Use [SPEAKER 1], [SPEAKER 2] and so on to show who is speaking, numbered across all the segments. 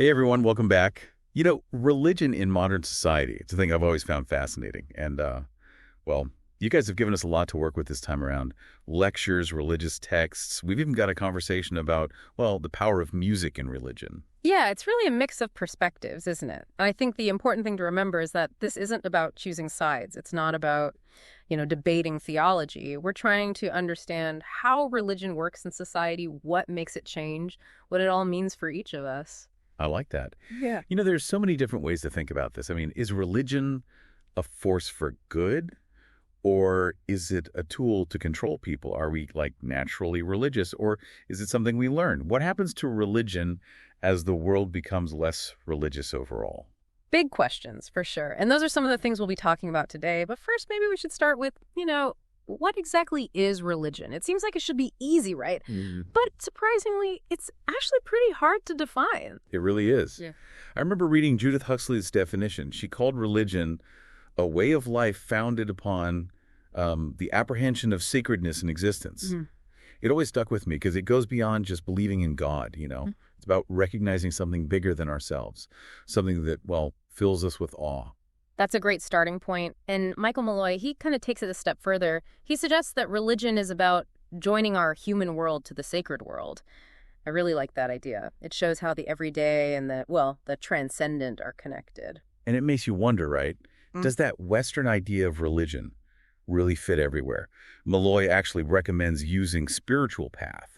[SPEAKER 1] Hey everyone, welcome back. Religion in modern society, it's a thing I've always found fascinating. Well, you guys have given us a lot to work with this time around. Lectures, religious texts. We've even got a conversation about, well, the power of music in religion.
[SPEAKER 2] Yeah, it's really a mix of perspectives, isn't it? And I think the important thing to remember is that this isn't about choosing sides. It's not about, debating theology. We're trying to understand how religion works in society, what makes it change, what it all means for each of us.
[SPEAKER 1] I like that.
[SPEAKER 2] Yeah.
[SPEAKER 1] There's so many different ways to think about this. I mean, is religion a force for good, or is it a tool to control people? Are we, like, naturally religious, or is it something we learn? What happens to religion as the world becomes less religious overall?
[SPEAKER 2] Big questions, for sure. And those are some of the things we'll be talking about today. But first, maybe we should start with, what exactly is religion? It seems like it should be easy, right? But surprisingly, it's actually pretty hard to define.
[SPEAKER 1] It really is.
[SPEAKER 2] Yeah.
[SPEAKER 1] I remember reading Judith Huxley's definition. She called religion a way of life founded upon the apprehension of sacredness in existence. It always stuck with me because it goes beyond just believing in God. It's about recognizing something bigger than ourselves, something that, well, fills us with awe.
[SPEAKER 2] That's a great starting point. And Michael Malloy, he kind of takes it a step further. He suggests that religion is about joining our human world to the sacred world. I really like that idea. It shows how the everyday and the transcendent are connected.
[SPEAKER 1] And it makes you wonder, right? Does that Western idea of religion really fit everywhere? Malloy actually recommends using spiritual path.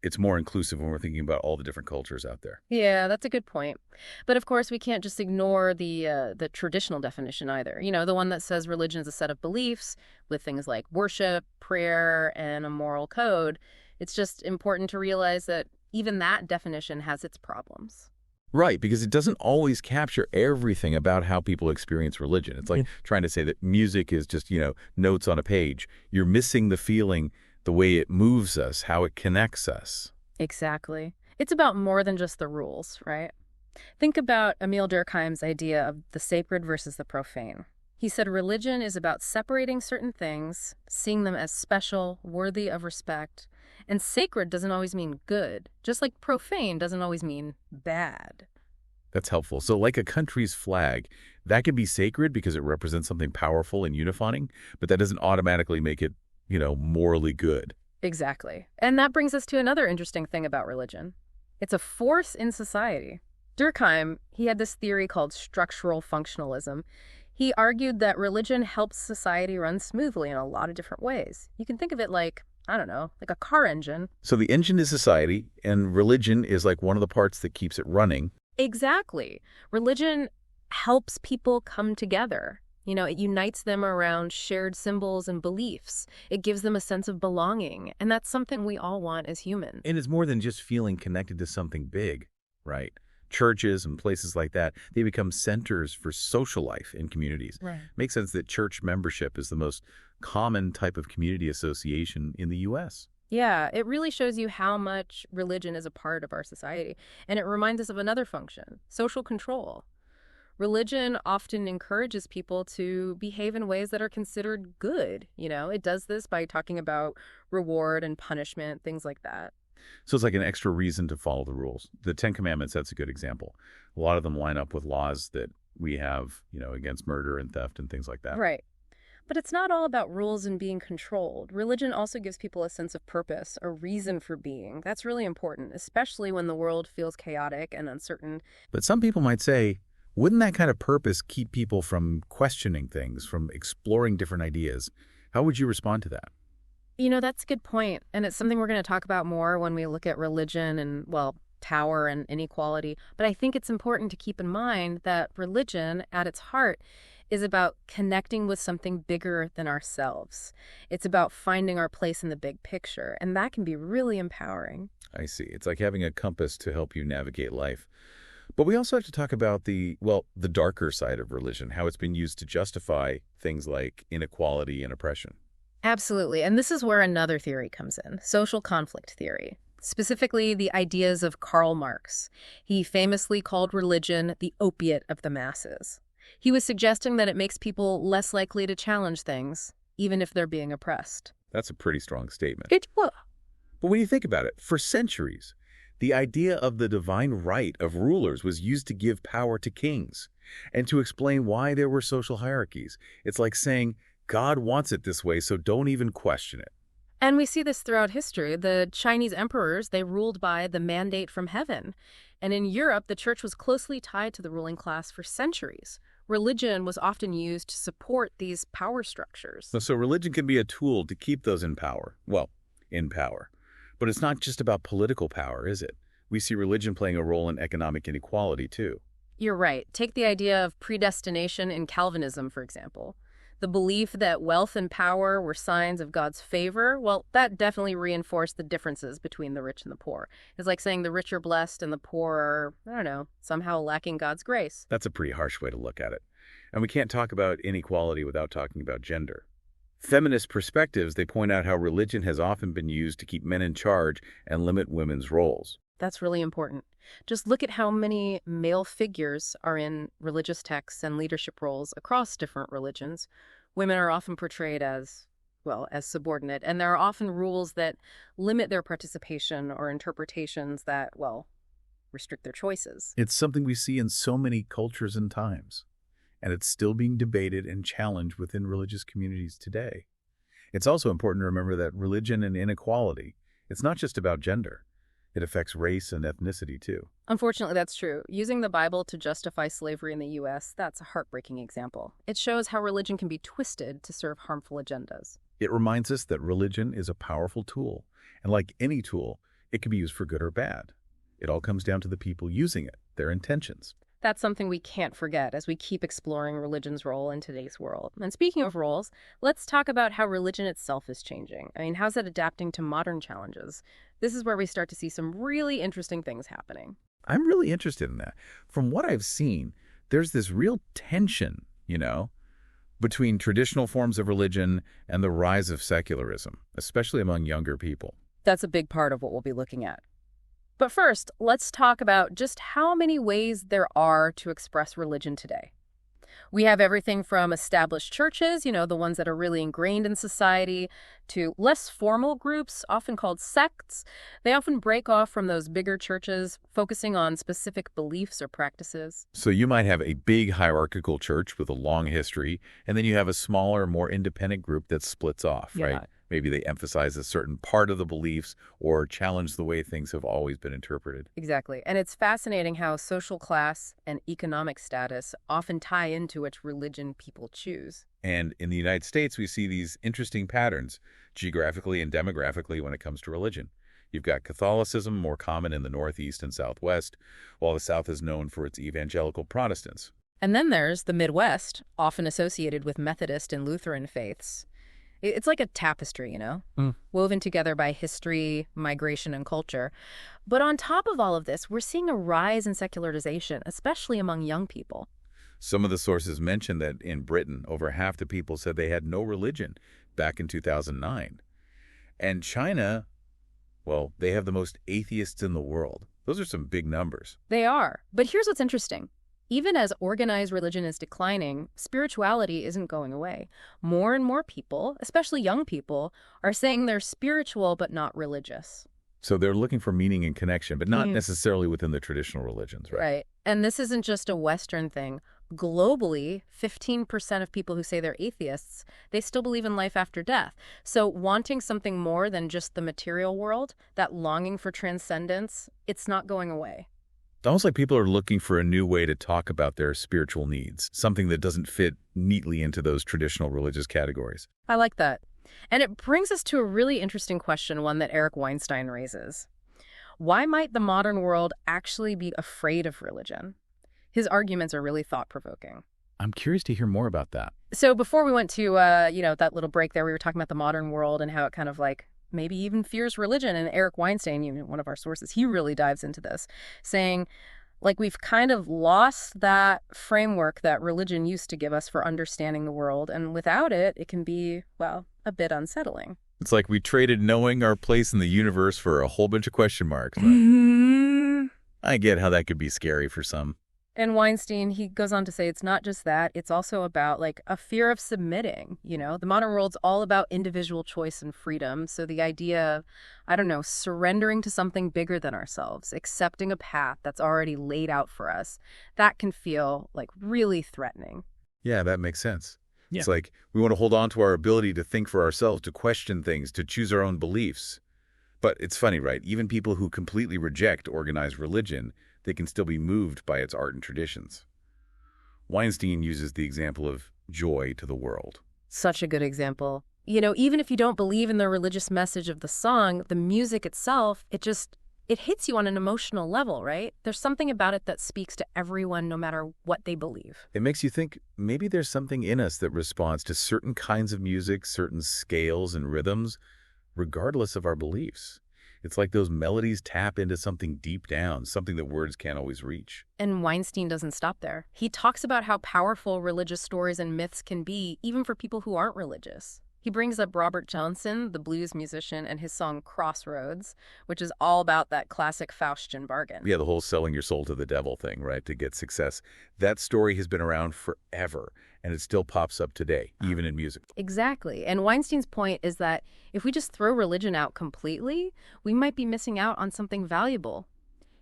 [SPEAKER 1] It's more inclusive when we're thinking about all the different cultures out there.
[SPEAKER 2] Yeah, that's a good point. But of course, we can't just ignore the traditional definition either. The one that says religion is a set of beliefs with things like worship, prayer, and a moral code. It's just important to realize that even that definition has its problems.
[SPEAKER 1] Right, because it doesn't always capture everything about how people experience religion. It's like trying to say that music is just, notes on a page. You're missing the feeling, the way it moves us, how it connects us.
[SPEAKER 2] Exactly. It's about more than just the rules, right? Think about Emil Durkheim's idea of the sacred versus the profane. He said religion is about separating certain things, seeing them as special, worthy of respect, and sacred doesn't always mean good, just like profane doesn't always mean bad.
[SPEAKER 1] That's helpful. So like a country's flag, that can be sacred because it represents something powerful and unifying, but that doesn't automatically make it, morally good.
[SPEAKER 2] Exactly. And that brings us to another interesting thing about religion. It's a force in society. Durkheim, he had this theory called structural functionalism. He argued that religion helps society run smoothly in a lot of different ways. You can think of it like, I don't know, like a car engine.
[SPEAKER 1] So the engine is society, and religion is like one of the parts that keeps it running.
[SPEAKER 2] Exactly. Religion helps people come together. It unites them around shared symbols and beliefs. It gives them a sense of belonging, and that's something we all want as humans.
[SPEAKER 1] And it's more than just feeling connected to something big, right? Churches and places like that, they become centers for social life in communities.
[SPEAKER 2] Right.
[SPEAKER 1] Makes sense that church membership is the most common type of community association in the U.S.
[SPEAKER 2] Yeah, it really shows you how much religion is a part of our society. And it reminds us of another function, social control. Religion often encourages people to behave in ways that are considered good. It does this by talking about reward and punishment, things like that.
[SPEAKER 1] So it's like an extra reason to follow the rules. The Ten Commandments, that's a good example. A lot of them line up with laws that we have, against murder and theft and things like that.
[SPEAKER 2] Right. But it's not all about rules and being controlled. Religion also gives people a sense of purpose, a reason for being. That's really important, especially when the world feels chaotic and uncertain.
[SPEAKER 1] But some people might say, wouldn't that kind of purpose keep people from questioning things, from exploring different ideas? How would you respond to that?
[SPEAKER 2] That's a good point. And it's something we're going to talk about more when we look at religion and, power and inequality. But I think it's important to keep in mind that religion, at its heart, is about connecting with something bigger than ourselves. It's about finding our place in the big picture, and that can be really empowering.
[SPEAKER 1] I see. It's like having a compass to help you navigate life. But we also have to talk about the darker side of religion, how it's been used to justify things like inequality and oppression.
[SPEAKER 2] Absolutely. And this is where another theory comes in, social conflict theory. Specifically, the ideas of Karl Marx. He famously called religion the opiate of the masses. He was suggesting that it makes people less likely to challenge things, even if they're being oppressed.
[SPEAKER 1] That's a pretty strong statement.
[SPEAKER 2] It was.
[SPEAKER 1] But when you think about it, for centuries, The idea of the divine right of rulers was used to give power to kings and to explain why there were social hierarchies. It's like saying, God wants it this way, so don't even question it.
[SPEAKER 2] And we see this throughout history. The Chinese emperors, they ruled by the mandate from heaven. And in Europe, the church was closely tied to the ruling class for centuries. Religion was often used to support these power structures.
[SPEAKER 1] So religion can be a tool to keep those in power. Well, in power. But it's not just about political power, is it? We see religion playing a role in economic inequality, too.
[SPEAKER 2] You're right. Take the idea of predestination in Calvinism, for example. The belief that wealth and power were signs of God's favor, well, that definitely reinforced the differences between the rich and the poor. It's like saying the rich are blessed and the poor are, I don't know, somehow lacking God's grace.
[SPEAKER 1] That's a pretty harsh way to look at it. And we can't talk about inequality without talking about gender. Feminist perspectives, they point out how religion has often been used to keep men in charge and limit women's roles.
[SPEAKER 2] That's really important. Just look at how many male figures are in religious texts and leadership roles across different religions. Women are often portrayed as, well, as subordinate, and there are often rules that limit their participation or interpretations that, well, restrict their choices.
[SPEAKER 1] It's something we see in so many cultures and times, and it's still being debated and challenged within religious communities today. It's also important to remember that religion and inequality, it's not just about gender. It affects race and ethnicity, too.
[SPEAKER 2] Unfortunately, that's true. Using the Bible to justify slavery in the U.S., that's a heartbreaking example. It shows how religion can be twisted to serve harmful agendas.
[SPEAKER 1] It reminds us that religion is a powerful tool, and like any tool, it can be used for good or bad. It all comes down to the people using it, their intentions.
[SPEAKER 2] That's something we can't forget as we keep exploring religion's role in today's world. And speaking of roles, let's talk about how religion itself is changing. I mean, how's it adapting to modern challenges? This is where we start to see some really interesting things happening.
[SPEAKER 1] I'm really interested in that. From what I've seen, there's this real tension, between traditional forms of religion and the rise of secularism, especially among younger people.
[SPEAKER 2] That's a big part of what we'll be looking at. But first, let's talk about just how many ways there are to express religion today. We have everything from established churches, the ones that are really ingrained in society, to less formal groups, often called sects. They often break off from those bigger churches, focusing on specific beliefs or practices.
[SPEAKER 1] So you might have a big hierarchical church with a long history, and then you have a smaller, more independent group that splits off, right? Maybe they emphasize a certain part of the beliefs or challenge the way things have always been interpreted.
[SPEAKER 2] Exactly. And it's fascinating how social class and economic status often tie into which religion people choose.
[SPEAKER 1] And in the United States, we see these interesting patterns geographically and demographically when it comes to religion. You've got Catholicism, more common in the Northeast and Southwest, while the South is known for its evangelical Protestants.
[SPEAKER 2] And then there's the Midwest, often associated with Methodist and Lutheran faiths. It's like a tapestry, woven together by history, migration, and culture. But on top of all of this, we're seeing a rise in secularization, especially among young people.
[SPEAKER 1] Some of the sources mention that in Britain, over half the people said they had no religion back in 2009. And China, well, they have the most atheists in the world. Those are some big numbers.
[SPEAKER 2] They are. But here's what's interesting. Even as organized religion is declining, spirituality isn't going away. More and more people, especially young people, are saying they're spiritual but not religious.
[SPEAKER 1] So they're looking for meaning and connection, but not necessarily within the traditional religions, right?
[SPEAKER 2] Right. And this isn't just a Western thing. Globally, 15% of people who say they're atheists, they still believe in life after death. So wanting something more than just the material world, that longing for transcendence, it's not going away.
[SPEAKER 1] It's almost like people are looking for a new way to talk about their spiritual needs, something that doesn't fit neatly into those traditional religious categories.
[SPEAKER 2] I like that. And it brings us to a really interesting question, one that Eric Weinstein raises. Why might the modern world actually be afraid of religion? His arguments are really thought-provoking.
[SPEAKER 1] I'm curious to hear more about that.
[SPEAKER 2] So before we went to, that little break there, we were talking about the modern world and how it kind of maybe even fears religion. And Eric Weinstein, one of our sources, he really dives into this, saying, we've kind of lost that framework that religion used to give us for understanding the world. And without it, it can be, a bit unsettling.
[SPEAKER 1] It's like we traded knowing our place in the universe for a whole bunch of question marks. I get how that could be scary for some.
[SPEAKER 2] And Weinstein, he goes on to say it's not just that, it's also about like a fear of submitting, The modern world's all about individual choice and freedom. So the idea of, I don't know, surrendering to something bigger than ourselves, accepting a path that's already laid out for us, that can feel like really threatening.
[SPEAKER 1] Yeah, that makes sense.
[SPEAKER 3] Yeah.
[SPEAKER 1] It's like we want to hold on to our ability to think for ourselves, to question things, to choose our own beliefs. But it's funny, right? Even people who completely reject organized religion, they can still be moved by its art and traditions. Weinstein uses the example of joy to the world.
[SPEAKER 2] Such a good example. Even if you don't believe in the religious message of the song, the music itself, it hits you on an emotional level, right? There's something about it that speaks to everyone, no matter what they believe.
[SPEAKER 1] It makes you think maybe there's something in us that responds to certain kinds of music, certain scales and rhythms, regardless of our beliefs. It's like those melodies tap into something deep down, something that words can't always reach.
[SPEAKER 2] And Weinstein doesn't stop there. He talks about how powerful religious stories and myths can be, even for people who aren't religious. He brings up Robert Johnson, the blues musician, and his song Crossroads, which is all about that classic Faustian bargain.
[SPEAKER 1] Yeah, the whole selling your soul to the devil thing, right, to get success. That story has been around forever, and it still pops up today, even in music.
[SPEAKER 2] Exactly. And Weinstein's point is that if we just throw religion out completely, we might be missing out on something valuable.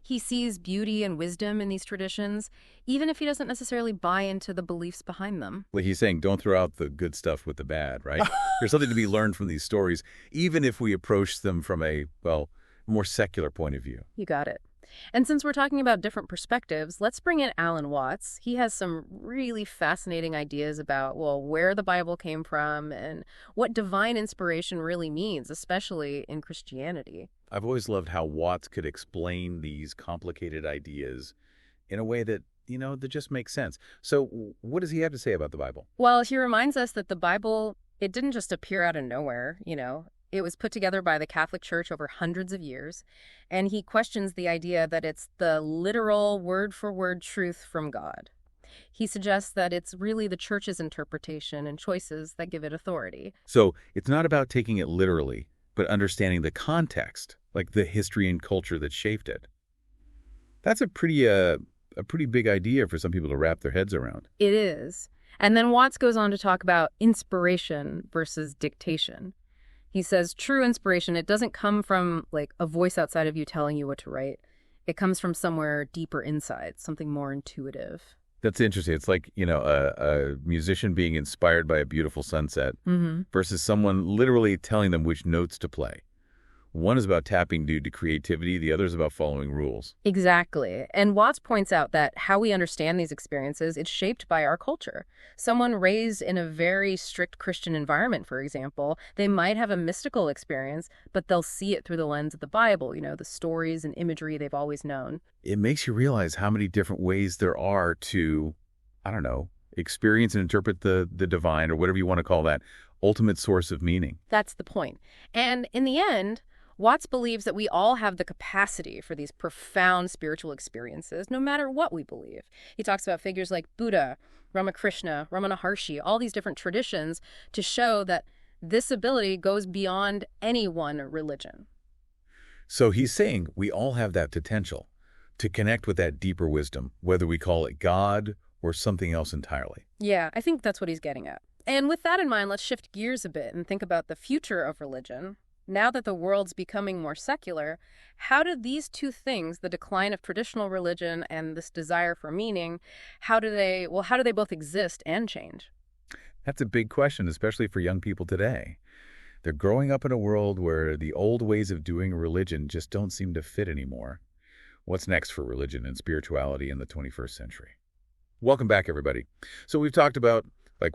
[SPEAKER 2] He sees beauty and wisdom in these traditions, even if he doesn't necessarily buy into the beliefs behind them.
[SPEAKER 1] Like he's saying, don't throw out the good stuff with the bad, right? There's something to be learned from these stories, even if we approach them from a, more secular point of view.
[SPEAKER 2] You got it. And since we're talking about different perspectives, let's bring in Alan Watts. He has some really fascinating ideas about, where the Bible came from and what divine inspiration really means, especially in Christianity.
[SPEAKER 1] I've always loved how Watts could explain these complicated ideas in a way that, that just makes sense. So what does he have to say about the Bible?
[SPEAKER 2] Well, he reminds us that the Bible, it didn't just appear out of nowhere, It was put together by the Catholic Church over hundreds of years, and he questions the idea that it's the literal word-for-word truth from God. He suggests that it's really the Church's interpretation and choices that give it authority.
[SPEAKER 1] So it's not about taking it literally, but understanding the context, like the history and culture that shaped it. That's a pretty big idea for some people to wrap their heads around.
[SPEAKER 2] It is. And then Watts goes on to talk about inspiration versus dictation. He says true inspiration, it doesn't come from like a voice outside of you telling you what to write. It comes from somewhere deeper inside, something more intuitive.
[SPEAKER 1] That's interesting. It's like, a musician being inspired by a beautiful sunset versus someone literally telling them which notes to play. One is about tapping due to creativity. The other is about following rules.
[SPEAKER 2] Exactly. And Watts points out that how we understand these experiences, it's shaped by our culture. Someone raised in a very strict Christian environment, for example, they might have a mystical experience, but they'll see it through the lens of the Bible, the stories and imagery they've always known.
[SPEAKER 1] It makes you realize how many different ways there are to, experience and interpret the divine, or whatever you want to call that, ultimate source of meaning.
[SPEAKER 2] That's the point. And in the end, Watts believes that we all have the capacity for these profound spiritual experiences, no matter what we believe. He talks about figures like Buddha, Ramakrishna, Ramana Maharshi, all these different traditions to show that this ability goes beyond any one religion.
[SPEAKER 1] So he's saying we all have that potential to connect with that deeper wisdom, whether we call it God or something else entirely.
[SPEAKER 2] Yeah, I think that's what he's getting at. And with that in mind, let's shift gears a bit and think about the future of religion. Now that the world's becoming more secular, how do these two things, the decline of traditional religion and this desire for meaning, how do they both exist and change?
[SPEAKER 1] That's a big question, especially for young people today. They're growing up in a world where the old ways of doing religion just don't seem to fit anymore. What's next for religion and spirituality in the 21st century? Welcome back, everybody. So we've talked about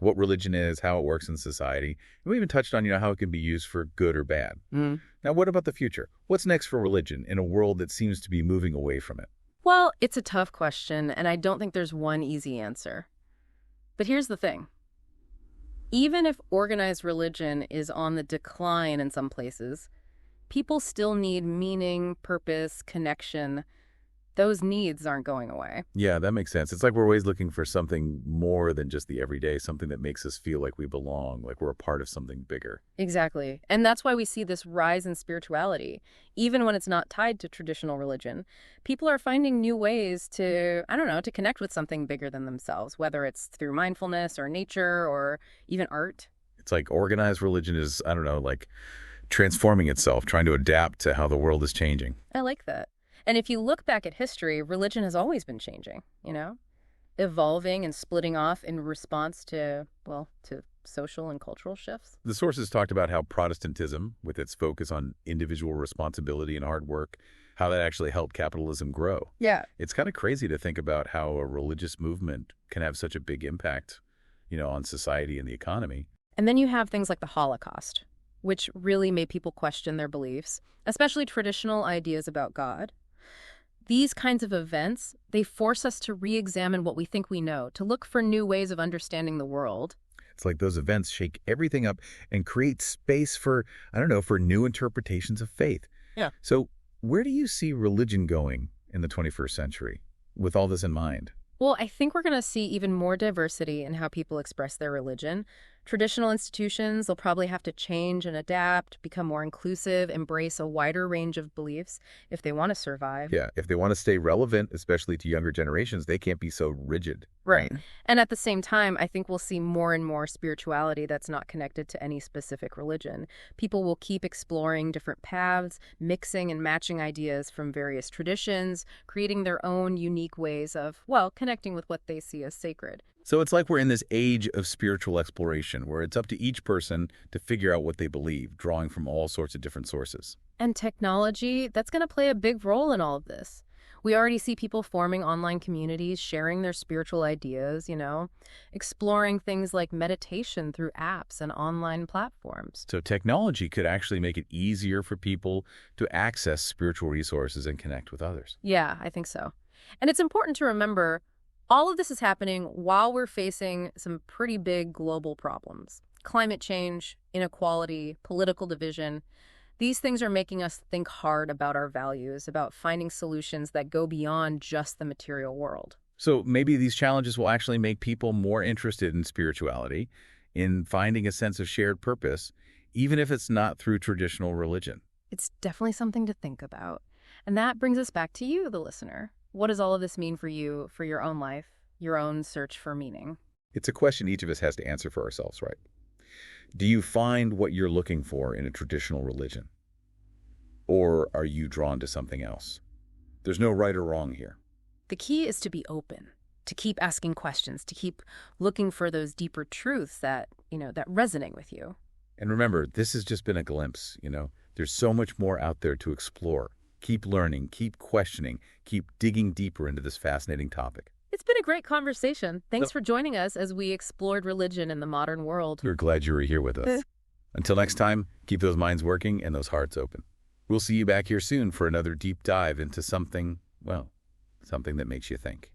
[SPEAKER 1] what religion is, how it works in society. And we even touched on, how it can be used for good or bad. Now, what about the future? What's next for religion in a world that seems to be moving away from it?
[SPEAKER 2] Well, it's a tough question, and I don't think there's one easy answer. But here's the thing. Even if organized religion is on the decline in some places, people still need meaning, purpose, connection. those needs aren't going away.
[SPEAKER 1] Yeah, that makes sense. It's like we're always looking for something more than just the everyday, something that makes us feel like we belong, like we're a part of something bigger.
[SPEAKER 2] Exactly. And that's why we see this rise in spirituality. Even when it's not tied to traditional religion, people are finding new ways to, I don't know, to connect with something bigger than themselves, whether it's through mindfulness or nature or even art.
[SPEAKER 1] It's like organized religion is, I don't know, like transforming itself, trying to adapt to how the world is changing.
[SPEAKER 2] I like that. And if you look back at history, religion has always been changing, evolving and splitting off in response to, well, to social and cultural shifts.
[SPEAKER 1] The sources talked about how Protestantism, with its focus on individual responsibility and hard work, how that actually helped capitalism grow.
[SPEAKER 2] Yeah.
[SPEAKER 1] It's kind of crazy to think about how a religious movement can have such a big impact, on society and the economy.
[SPEAKER 2] And then you have things like the Holocaust, which really made people question their beliefs, especially traditional ideas about God. These kinds of events, they force us to re-examine what we think we know, to look for new ways of understanding the world.
[SPEAKER 1] It's like those events shake everything up and create space for, I don't know, for new interpretations of faith.
[SPEAKER 2] Yeah.
[SPEAKER 1] So where do you see religion going in the 21st century with all this in mind?
[SPEAKER 2] Well, I think we're going to see even more diversity in how people express their religion. Traditional institutions, they'll probably have to change and adapt, become more inclusive, embrace a wider range of beliefs if they want to survive.
[SPEAKER 1] Yeah, if they want to stay relevant, especially to younger generations, they can't be so rigid.
[SPEAKER 2] Right. And at the same time, I think we'll see more and more spirituality that's not connected to any specific religion. People will keep exploring different paths, mixing and matching ideas from various traditions, creating their own unique ways of, well, connecting with what they see as sacred.
[SPEAKER 1] So it's like we're in this age of spiritual exploration where it's up to each person to figure out what they believe, drawing from all sorts of different sources.
[SPEAKER 2] And technology, that's going to play a big role in all of this. We already see people forming online communities, sharing their spiritual ideas, exploring things like meditation through apps and online platforms.
[SPEAKER 1] So technology could actually make it easier for people to access spiritual resources and connect with others.
[SPEAKER 2] Yeah, I think so. And it's important to remember all of this is happening while we're facing some pretty big global problems. Climate change, inequality, political division. These things are making us think hard about our values, about finding solutions that go beyond just the material world.
[SPEAKER 1] So maybe these challenges will actually make people more interested in spirituality, in finding a sense of shared purpose, even if it's not through traditional religion.
[SPEAKER 2] It's definitely something to think about. And that brings us back to you, the listener. What does all of this mean for you, for your own life, your own search for meaning?
[SPEAKER 1] It's a question each of us has to answer for ourselves, right? Do you find what you're looking for in a traditional religion? Or are you drawn to something else? There's no right or wrong here.
[SPEAKER 2] The key is to be open, to keep asking questions, to keep looking for those deeper truths that resonate with you.
[SPEAKER 1] And remember, this has just been a glimpse, There's so much more out there to explore. Keep learning, keep questioning, keep digging deeper into this fascinating topic.
[SPEAKER 2] It's been a great conversation. Thanks for joining us as we explored religion in the modern world.
[SPEAKER 1] We're glad you were here with us. Until next time, keep those minds working and those hearts open. We'll see you back here soon for another deep dive into something that makes you think.